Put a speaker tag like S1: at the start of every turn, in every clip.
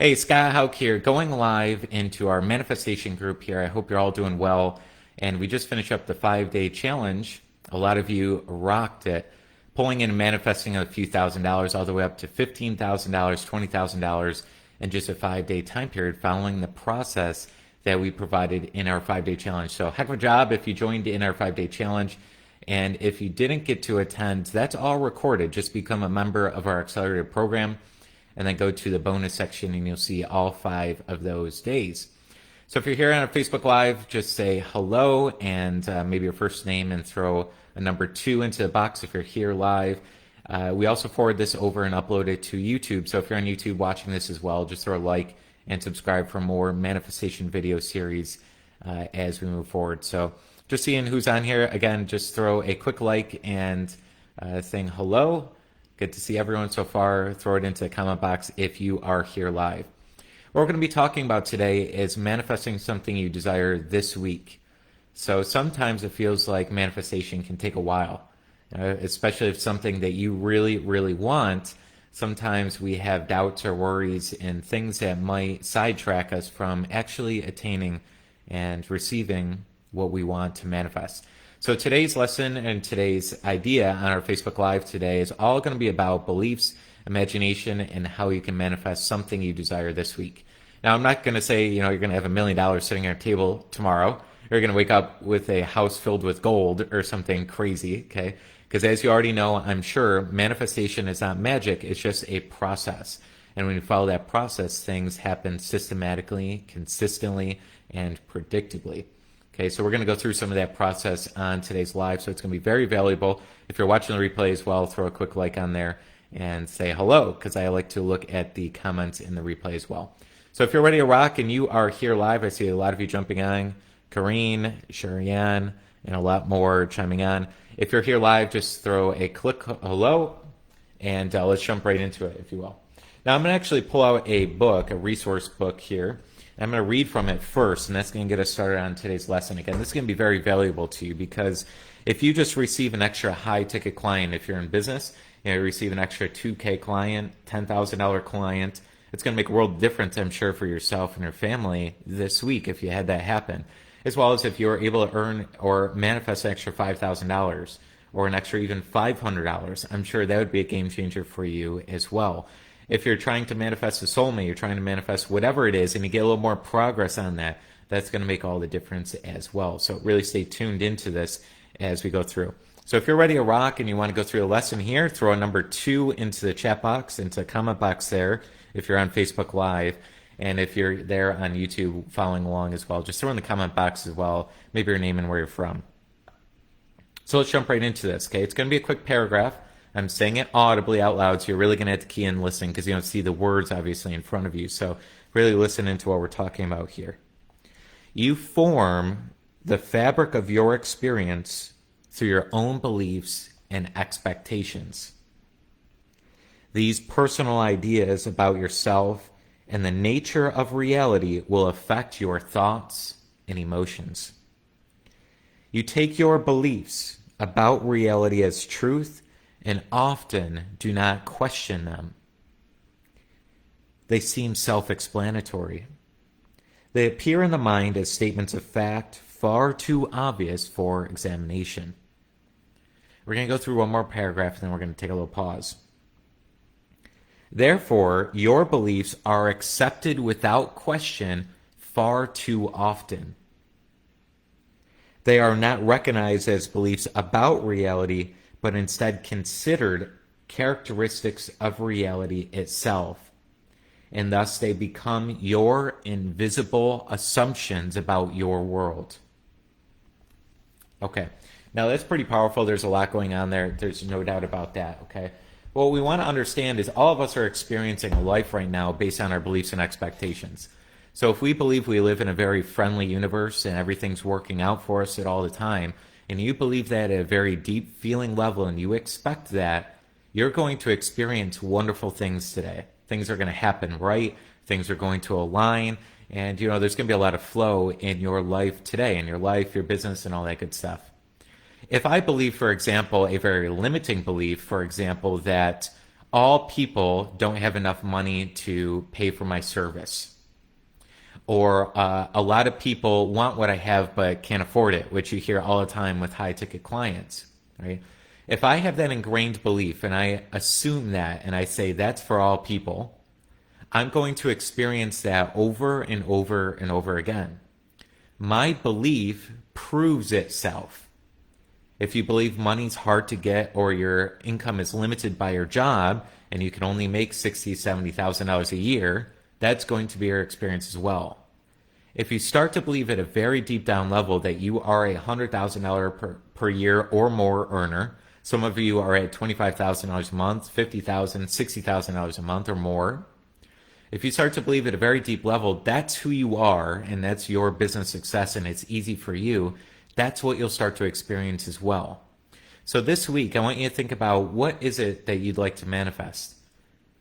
S1: Hey, Scott Haug here, going live into our manifestation group here. I hope you're all doing well. And we just finished up the 5-day challenge. A lot of you rocked it, pulling in and manifesting a few $1,000s all the way up to $15,000, $20,000 in just a 5-day time period, following the process that we provided in our 5-day challenge. So heck of a job if you joined in our 5-day challenge. And if you didn't get to attend, that's all recorded. Just become a member of our accelerated program and then go to the bonus section and you'll see all 5 of those days. So if you're here on a Facebook Live, just say hello and maybe your first name and throw a number 2 into the box if you're here live. We also forward this over and upload it to YouTube. So if you're on YouTube watching this as well, just throw a like and subscribe for more manifestation video series as we move forward. So just seeing who's on here. Again, just throw a quick like and saying hello. Good to see everyone so far. Throw it into the comment box if you are here live. What we're going to be talking about today is manifesting something you desire this week. So sometimes it feels like manifestation can take a while, especially if something that you really, really want. Sometimes we have doubts or worries and things that might sidetrack us from actually attaining and receiving what we want to manifest. So today's lesson and today's idea on our Facebook Live today is all going to be about beliefs, imagination, and how you can manifest something you desire this week. Now, I'm not going to say, you're going to have $1 million sitting on your table tomorrow. You're going to wake up with a house filled with gold or something crazy, okay? Because as you already know, I'm sure, manifestation is not magic. It's just a process. And when you follow that process, things happen systematically, consistently, and predictably. Okay, so we're going to go through some of that process on today's live, so it's going to be very valuable. If you're watching the replay as well, throw a quick like on there and say hello, because I like to look at the comments in the replay as well. So if you're ready to rock and you are here live, I see a lot of you jumping on, Kareen, Sharian, and a lot more chiming on. If you're here live, just throw a click hello, and let's jump right into it, if you will. Now, I'm going to actually pull out a book, a resource book here. I'm going to read from it first, and that's going to get us started on today's lesson. Again, this is going to be very valuable to you because if you just receive an extra high-ticket client, if you're in business, you receive an extra $2K client, $10,000 client, it's going to make a world of difference, I'm sure, for yourself and your family this week if you had that happen, as well as if you were able to earn or manifest an extra $5,000 or an extra even $500. I'm sure that would be a game changer for you as well. If you're trying to manifest a soulmate, you're trying to manifest whatever it is, and you get a little more progress on that, that's going to make all the difference as well. So really stay tuned into this as we go through. So if you're ready to rock and you want to go through the lesson here, throw a number 2 into the chat box, into the comment box there if you're on Facebook Live. And if you're there on YouTube following along as well, just throw in the comment box as well, maybe your name and where you're from. So let's jump right into this, okay? It's going to be a quick paragraph. I'm saying it audibly out loud, so you're really going to have to key in and listen because you don't see the words obviously in front of you. So really listen into what we're talking about here. You form the fabric of your experience through your own beliefs and expectations. These personal ideas about yourself and the nature of reality will affect your thoughts and emotions. You take your beliefs about reality as truth and often do not question them. They seem self-explanatory. They appear in the mind as statements of fact far too obvious for examination. We're going to go through one more paragraph and then we're going to take a little pause. Therefore, your beliefs are accepted without question far too often. They are not recognized as beliefs about reality, but instead considered characteristics of reality itself. And thus they become your invisible assumptions about your world. Okay, now that's pretty powerful. There's a lot going on there. There's no doubt about that, okay? What we want to understand is all of us are experiencing a life right now based on our beliefs and expectations. So if we believe we live in a very friendly universe and everything's working out for us at all the time, and you believe that at a very deep feeling level and you expect that, you're going to experience wonderful things today. Things are going to happen right, things are going to align, and there's going to be a lot of flow in your life today, in your life, your business, and all that good stuff. If I believe, for example, a very limiting belief, for example, that all people don't have enough money to pay for my service. Or a lot of people want what I have but can't afford it, which you hear all the time with high ticket clients, right? If I have that ingrained belief and I assume that and I say that's for all people, I'm going to experience that over and over and over again. My belief proves itself. If you believe money's hard to get or your income is limited by your job and you can only make $60,000, $70,000 a year, that's going to be your experience as well. If you start to believe at a very deep down level that you are a $100,000 per year or more earner, some of you are at $25,000 a month, $50,000, $60,000 a month or more. If you start to believe at a very deep level, that's who you are and that's your business success and it's easy for you, that's what you'll start to experience as well. So this week, I want you to think about what is it that you'd like to manifest?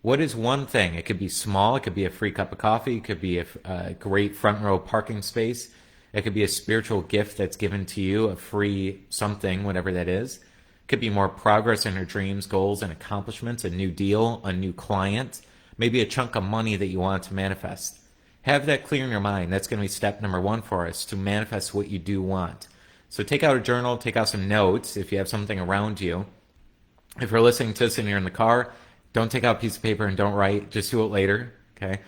S1: What is one thing? It could be small. It could be a free cup of coffee. It could be a great front row parking space. It could be a spiritual gift that's given to you, a free something, whatever that is. It could be more progress in your dreams, goals, and accomplishments, a new deal, a new client, maybe a chunk of money that you want to manifest. Have that clear in your mind. That's going to be step number one for us, to manifest what you do want. So take out a journal, take out some notes if you have something around you. If you're listening to this and you're in the car, don't take out a piece of paper and don't write. Just do it later, okay?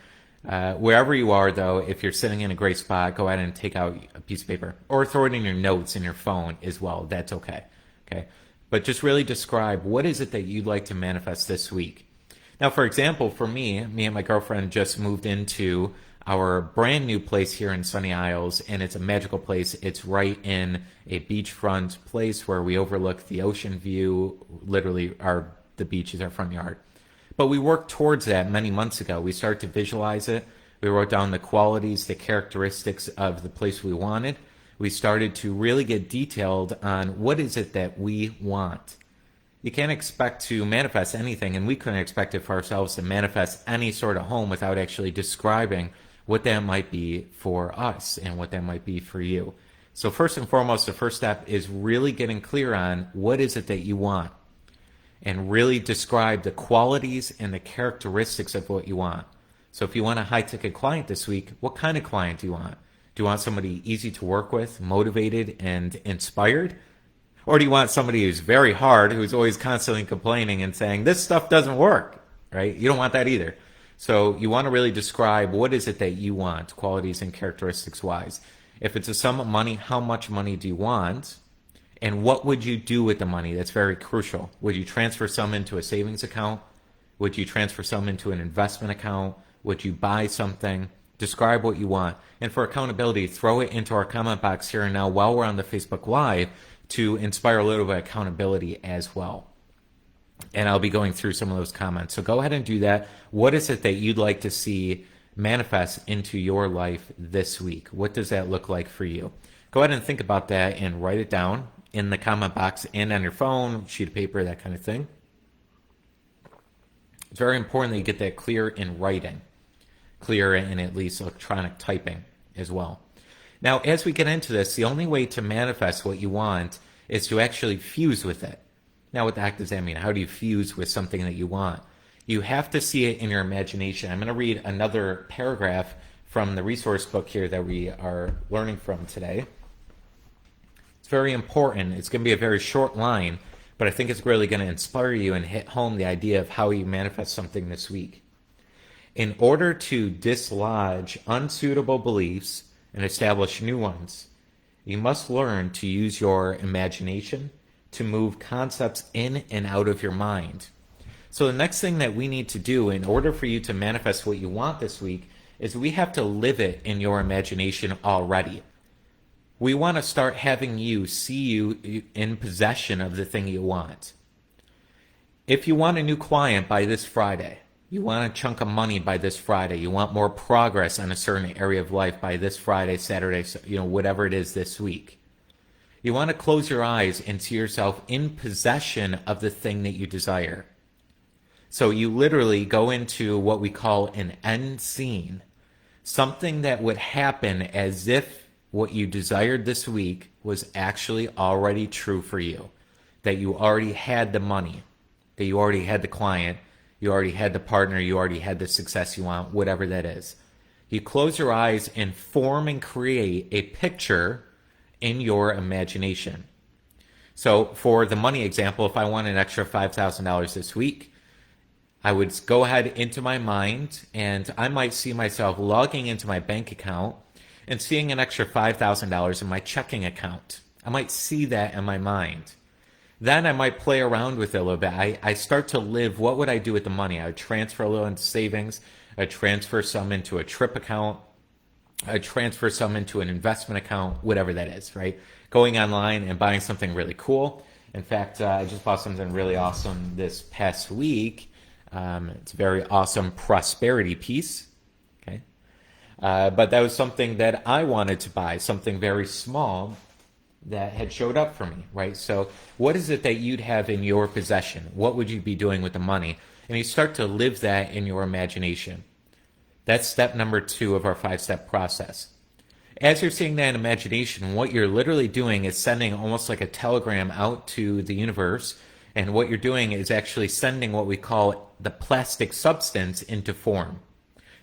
S1: Wherever you are, though, if you're sitting in a great spot, go ahead and take out a piece of paper. Or throw it in your notes in your phone as well. That's okay, okay? But just really describe what is it that you'd like to manifest this week. Now, for example, for me and my girlfriend just moved into our brand new place here in Sunny Isles, and it's a magical place. It's right in a beachfront place where we overlook the ocean view. Literally, the beach is our front yard. But we worked towards that many months ago. We started to visualize it. We wrote down the qualities, the characteristics of the place we wanted. We started to really get detailed on what is it that we want. You can't expect to manifest anything, and we couldn't expect it for ourselves to manifest any sort of home without actually describing what that might be for us and what that might be for you. So first and foremost, the first step is really getting clear on what is it that you want and really describe the qualities and the characteristics of what you want. So if you want a high-ticket client this week, what kind of client do you want? Do you want somebody easy to work with, motivated, and inspired? Or do you want somebody who's very hard, who's always constantly complaining and saying, this stuff doesn't work, right? You don't want that either. So you want to really describe what is it that you want, qualities and characteristics wise. If it's a sum of money, how much money do you want? And what would you do with the money? That's very crucial. Would you transfer some into a savings account? Would you transfer some into an investment account? Would you buy something? Describe what you want. And for accountability, throw it into our comment box here and now while we're on the Facebook Live to inspire a little bit of accountability as well. And I'll be going through some of those comments. So go ahead and do that. What is it that you'd like to see manifest into your life this week? What does that look like for you? Go ahead and think about that and write it down in the comment box and on your phone, sheet of paper, that kind of thing. It's very important that you get that clear in writing, clear in at least electronic typing as well. Now, as we get into this, the only way to manifest what you want is to actually fuse with it. Now, what the heck does that mean? How do you fuse with something that you want? You have to see it in your imagination. I'm going to read another paragraph from the resource book here that we are learning from today. It's very important. It's going to be a very short line, but I think it's really going to inspire you and hit home the idea of how you manifest something this week. In order to dislodge unsuitable beliefs and establish new ones, you must learn to use your imagination to move concepts in and out of your mind. So the next thing that we need to do in order for you to manifest what you want this week is we have to live it in your imagination already. We want to start having you see you in possession of the thing you want. If you want a new client by this Friday, you want a chunk of money by this Friday, you want more progress on a certain area of life by this Friday, Saturday, whatever it is this week. You want to close your eyes and see yourself in possession of the thing that you desire. So you literally go into what we call an end scene, something that would happen as if what you desired this week was actually already true for you, that you already had the money, that you already had the client, you already had the partner, you already had the success you want, whatever that is. You close your eyes and form and create a picture in your imagination. So for the money example, if I want an extra $5,000 this week, I would go ahead into my mind and I might see myself logging into my bank account and seeing an extra $5,000 in my checking account. I might see that in my mind. Then I might play around with it a little bit. I start to live, what would I do with the money? I would transfer a little into savings. I'd transfer some into a trip account. I'd transfer some into an investment account, whatever that is, right? Going online and buying something really cool. In fact, I just bought something really awesome this past week. It's a very awesome prosperity piece. Okay, but that was something that I wanted to buy, something very small that had showed up for me, right? So what is it that you'd have in your possession? What would you be doing with the money? And you start to live that in your imagination. That's step number 2 of our 5-step process. As you're seeing that in imagination, what you're literally doing is sending almost like a telegram out to the universe. And what you're doing is actually sending what we call the plastic substance into form.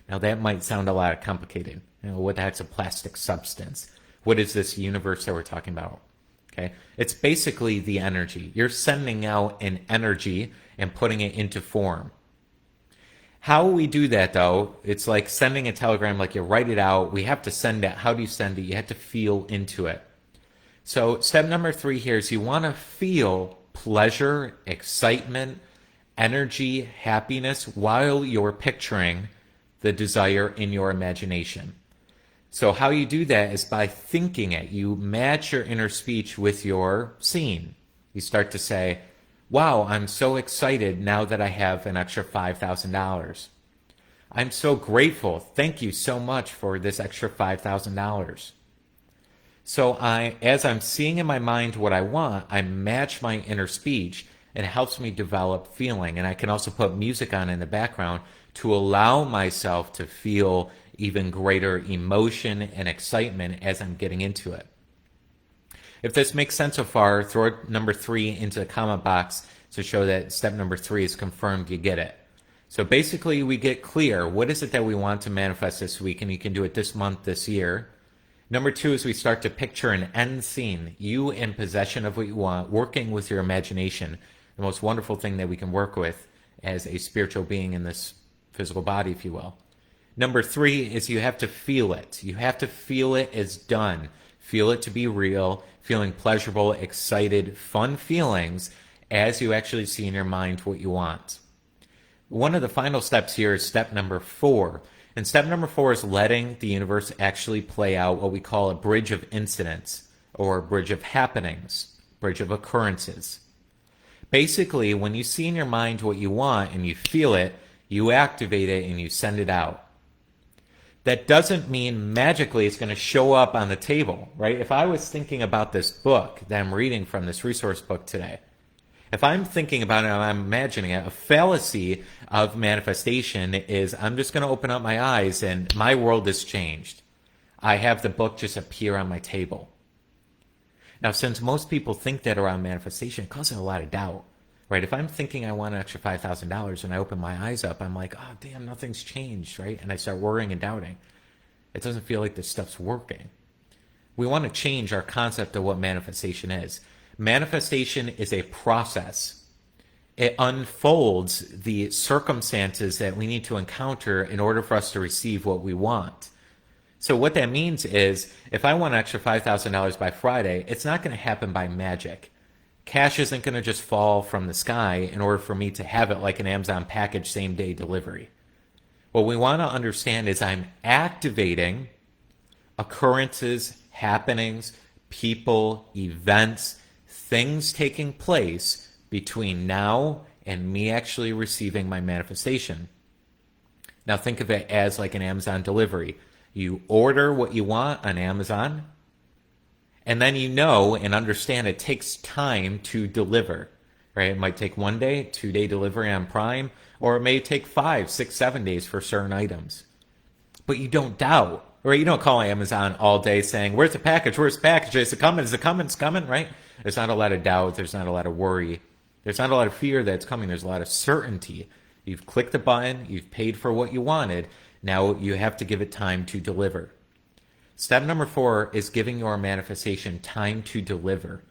S1: Now that might sound a lot complicated. What the heck's a plastic substance? What is this universe that we're talking about? Okay, it's basically the energy. You're sending out an energy and putting it into form. How we do that, though, it's like sending a telegram, like you write it out. We have to send it. How do you send it? You have to feel into it. So step number 3 here is you want to feel pleasure, excitement, energy, happiness while you're picturing the desire in your imagination. So how you do that is by thinking it. You match your inner speech with your scene. You start to say, wow, I'm so excited now that I have an extra $5,000. I'm so grateful. Thank you so much for this extra $5,000. So as I'm seeing in my mind what I want, I match my inner speech and it helps me develop feeling. And I can also put music on in the background to allow myself to feel even greater emotion and excitement as I'm getting into it. If this makes sense so far, throw number 3 into the comment box to show that step number 3 is confirmed you get it. So basically we get clear, what is it that we want to manifest this week, and you can do it this month, this year. Number 2 is we start to picture an end scene, you in possession of what you want, working with your imagination, the most wonderful thing that we can work with as a spiritual being in this physical body, if you will. Number 3 is you have to feel it. You have to feel it as done. Feel it to be real, feeling pleasurable, excited, fun feelings as you actually see in your mind what you want. One of the final steps here is step number 4. And step number 4 is letting the universe actually play out what we call a bridge of incidents or a bridge of happenings, bridge of occurrences. Basically, when you see in your mind what you want and you feel it, you activate it and you send it out. That doesn't mean magically it's going to show up on the table, right? If I was thinking about this book that I'm reading from, this resource book today, if I'm thinking about it, I'm imagining it, a fallacy of manifestation is I'm just going to open up my eyes and my world has changed. I have the book just appear on my table. Now, since most people think that around manifestation, it causes a lot of doubt, right? If I'm thinking I want an extra $5,000 and I open my eyes up, I'm like, oh, damn, nothing's changed, right? And I start worrying and doubting. It doesn't feel like this stuff's working. We want to change our concept of what manifestation is. Manifestation is a process. It unfolds the circumstances that we need to encounter in order for us to receive what we want. So what that means is if I want an extra $5,000 by Friday, it's not going to happen by magic. Cash isn't going to just fall from the sky in order for me to have it like an Amazon package same-day delivery. What we want to understand is I'm activating occurrences, happenings, people, events, things taking place between now and me actually receiving my manifestation. Now think of it as like an Amazon delivery. You order what you want on Amazon, and then you know and understand it takes time to deliver, right? It might take 1 day, 2-day delivery on Prime, or it may take 5, 6, 7 days for certain items. But you don't doubt, right? You don't call Amazon all day saying, where's the package? Where's the package? Is it coming? Is it coming? It's coming, right? There's not a lot of doubt. There's not a lot of worry. There's not a lot of fear that it's coming. There's a lot of certainty. You've clicked the button, you've paid for what you wanted. Now you have to give it time to deliver. Step number 4 is giving your manifestation time to deliver.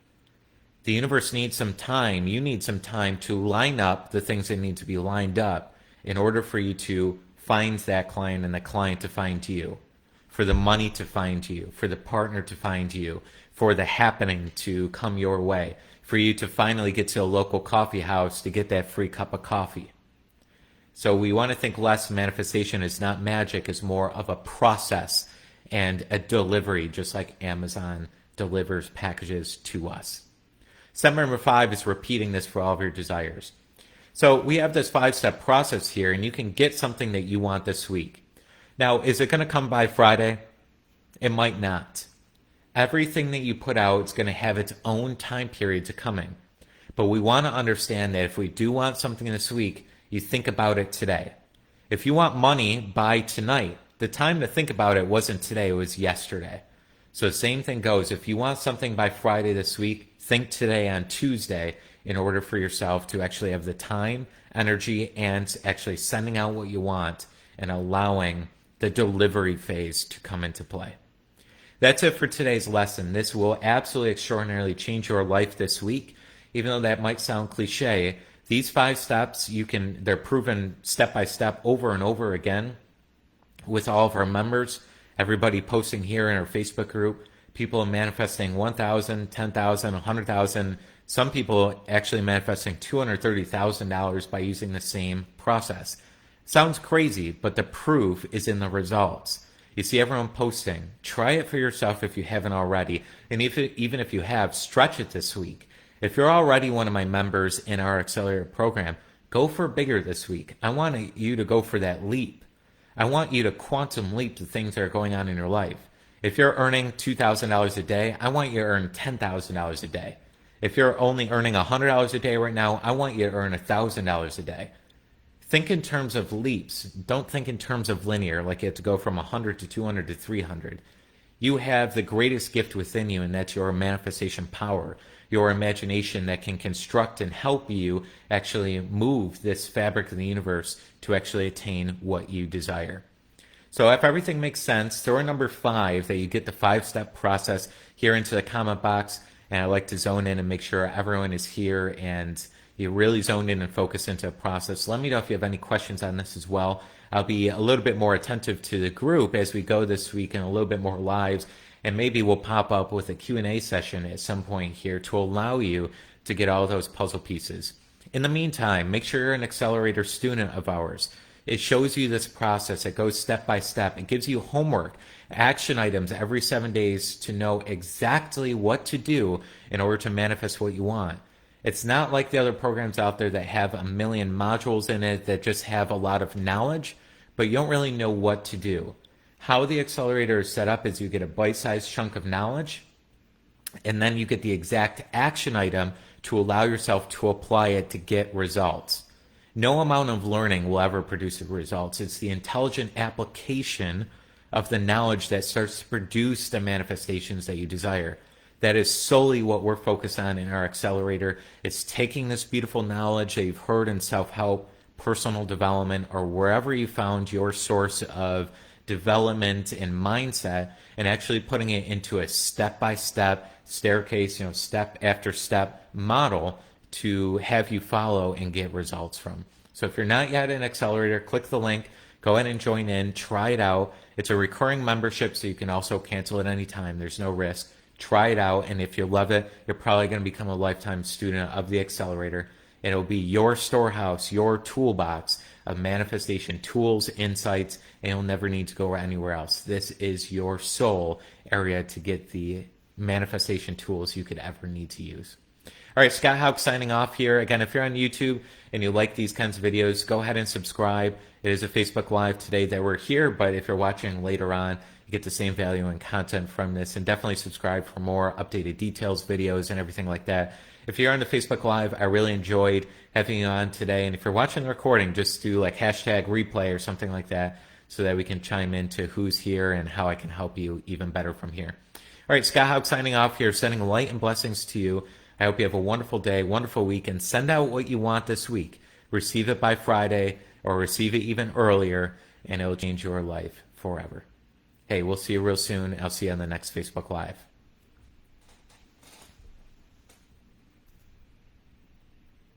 S1: The universe needs some time. You need some time to line up the things that need to be lined up in order for you to find that client and the client to find you, for the money to find you, for the partner to find you, for the happening to come your way, for you to finally get to a local coffee house to get that free cup of coffee. So we want to think less manifestation is not magic, it's more of a process and a delivery, just like Amazon delivers packages to us. Step number 5 is repeating this for all of your desires. So we have this 5-step process here, and you can get something that you want this week. Now, is it going to come by Friday? It might not. Everything that you put out is going to have its own time period to coming. But we want to understand that if we do want something this week, you think about it today. If you want money by tonight, the time to think about it wasn't today, it was yesterday. So the same thing goes. If you want something by Friday this week, think today on Tuesday in order for yourself to actually have the time, energy, and actually sending out what you want and allowing the delivery phase to come into play. That's it for today's lesson. This will absolutely extraordinarily change your life this week. Even though that might sound cliche, these 5 steps, they're proven step by step over and over again with all of our members, everybody posting here in our Facebook group. People are manifesting 1,000, 10,000, 100,000. Some people actually manifesting $230,000 by using the same process. Sounds crazy, but the proof is in the results. You see everyone posting. Try it for yourself if you haven't already. And even if you have, stretch it this week. If you're already one of my members in our Accelerator program, go for bigger this week. I want you to go for that leap. I want you to quantum leap the things that are going on in your life. If you're earning $2,000 a day, I want you to earn $10,000 a day. If you're only earning $100 a day right now, I want you to earn $1,000 a day. Think in terms of leaps. Don't think in terms of linear, like you have to go from 100 to 200 to 300. You have the greatest gift within you, and that's your manifestation power, your imagination that can construct and help you actually move this fabric of the universe to actually attain what you desire. So if everything makes sense, throw a number 5 that you get the 5-step process here into the comment box. And I like to zone in and make sure everyone is here and you really zoned in and focused into a process. Let me know if you have any questions on this as well. I'll be a little bit more attentive to the group as we go this week and a little bit more lives. And maybe we'll pop up with a Q&A session at some point here to allow you to get all those puzzle pieces. In the meantime, make sure you're an Accelerator student of ours. It shows you this process. It goes step by step. It gives you homework, action items every 7 days to know exactly what to do in order to manifest what you want. It's not like the other programs out there that have a million modules in it that just have a lot of knowledge, but you don't really know what to do. How the Accelerator is set up is you get a bite-sized chunk of knowledge, and then you get the exact action item to allow yourself to apply it to get results. No amount of learning will ever produce the results. It's the intelligent application of the knowledge that starts to produce the manifestations that you desire. That is solely what we're focused on in our Accelerator. It's taking this beautiful knowledge that you've heard in self-help, personal development, or wherever you found your source of development and mindset, and actually putting it into a step-by-step staircase, step after step model to have you follow and get results from. So if you're not yet an Accelerator, click the link, go ahead and join in, try it out. It's a recurring membership, so you can also cancel at any time. There's no risk. Try it out, and if you love it, you're probably going to become a lifetime student of the Accelerator. And it'll be your storehouse, your toolbox of manifestation tools, insights, and you'll never need to go anywhere else. This is your sole area to get the manifestation tools you could ever need to use. All right, Scott Haug signing off here. Again, if you're on YouTube and you like these kinds of videos, go ahead and subscribe. It is a Facebook Live today that we're here, but if you're watching later on, you get the same value and content from this. And definitely subscribe for more updated details, videos, and everything like that. If you're on the Facebook Live, I really enjoyed having you on today. And if you're watching the recording, just do like hashtag replay or something like that so that we can chime into who's here and how I can help you even better from here. All right, Scott Haug signing off here, sending light and blessings to you. I hope you have a wonderful day, wonderful week, and send out what you want this week. Receive it by Friday or receive it even earlier, and it'll change your life forever. Hey, we'll see you real soon. I'll see you on the next Facebook Live.